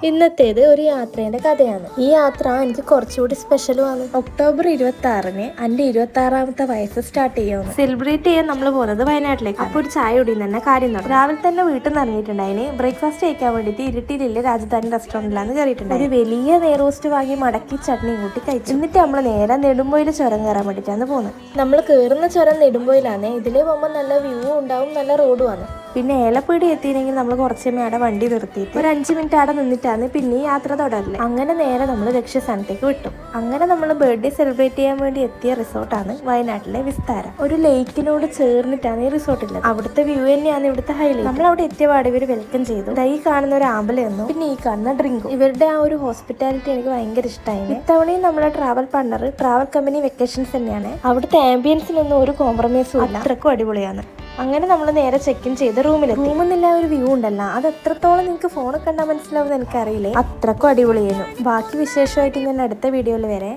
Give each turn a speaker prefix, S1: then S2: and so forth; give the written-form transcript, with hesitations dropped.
S1: ഇന്നത്തേത് ഒരു യാത്രയുടെ കഥയാണ്. ഈ യാത്ര എനിക്ക് കുറച്ചുകൂടി സ്പെഷ്യലുമാണ്. ഒക്ടോബർ 26-ന് എൻ്റെ 26-ാമത്തെ വയസ്സ് സ്റ്റാർട്ട് ചെയ്യുന്നു. സെലിബ്രേറ്റ് ചെയ്യാൻ നമ്മൾ പോകുന്നത് വയനാട്ടിലേക്ക്. അപ്പോൾ ഒരു ചായ കുടിയിൽ തന്നെ കാര്യം നടക്കും. രാവിലെ തന്നെ വീട്ടിൽ നിന്ന് ഇറങ്ങിയിട്ടുണ്ടായിന്. ബ്രേക്ക്ഫാസ്റ്റ് കഴിക്കാൻ വേണ്ടിയിട്ട് ഇരുട്ടിയിലെ രാജധാനി റെസ്റ്റോറൻറ്റിലാണ് കയറിയിട്ടുണ്ട്. ഒരു വലിയ നെയ്റോസ്റ്റ് വാങ്ങി മടക്കി ചട്നിയും കൂട്ടി കഴിച്ചു. എന്നിട്ട് നമ്മൾ നേരെ നെടുമ്പോയിൽ ചുരം കയറാൻ വേണ്ടിയിട്ടാണ് പോകുന്നത്. നമ്മൾ കയറുന്ന ചുരം നെടുമ്പോയിലാണ്. ഇതിലേ പോകുമ്പോൾ നല്ല വ്യൂ ഉണ്ടാവും, നല്ല റോഡുമാണ്. പിന്നെ ഏലപ്പീടി എത്തിയില്ലെങ്കിൽ നമ്മൾ കുറച്ച് മേടെ വണ്ടി നിർത്തിയിട്ട് ഒരു 5 മിനിറ്റ് അവിടെ നിന്നിട്ടാണ് പിന്നെ ഈ യാത്ര തുടരല്. അങ്ങനെ നേരെ നമ്മൾ ലക്ഷ്യസ്ഥാനത്തേക്ക് വിട്ടു. അങ്ങനെ നമ്മൾ ബർത്ത്ഡേ സെലിബ്രേറ്റ് ചെയ്യാൻ വേണ്ടി എത്തിയ റിസോർട്ടാണ് വയനാട്ടിലെ വിസ്താര. ഒരു ലേക്കിനോട് ചേർന്നിട്ടാണ് ഈ റിസോർട്ടുള്ളത്. അവിടുത്തെ വ്യൂ തന്നെയാണ് ഇവിടുത്തെ ഹൈലൈറ്റ്. നമ്മൾ അവിടെ എത്തിയ പാട് ഇവർ വെൽക്കം ചെയ്തു. ഈ കാണുന്ന ഒരു ആമ്പലയൊന്നും പിന്നെ ഈ കാണുന്ന ഡ്രിങ്കും. ഇവരുടെ ആ ഒരു ഹോസ്പിറ്റാലിറ്റി എനിക്ക് ഭയങ്കര ഇഷ്ടമായി. ഇത്തവണയും നമ്മളെ travel partner travel company vacations തന്നെയാണ്. അവിടുത്തെ ആംബിയൻസിനൊന്നും ഒരു കോംപ്രമൈസും ഇല്ല, അത്രക്കും അടിപൊളിയാണ്. അങ്ങനെ നമ്മൾ നേരെ ചെക്ക് ഇൻ ചെയ്ത് റൂമിൽ ഒരു വ്യൂ ഉണ്ടല്ലോ, അത് എത്രത്തോളം നിങ്ങൾക്ക് ഫോണിൽ കണ്ടാൽ മനസ്സിലാവുമെന്ന് എനിക്കറിയില്ലേ. അത്രക്കും അടിപൊളിയായിരുന്നു. ബാക്കി വിശേഷമായിട്ട് ഞാൻ അടുത്ത വീഡിയോയിൽ വരെ.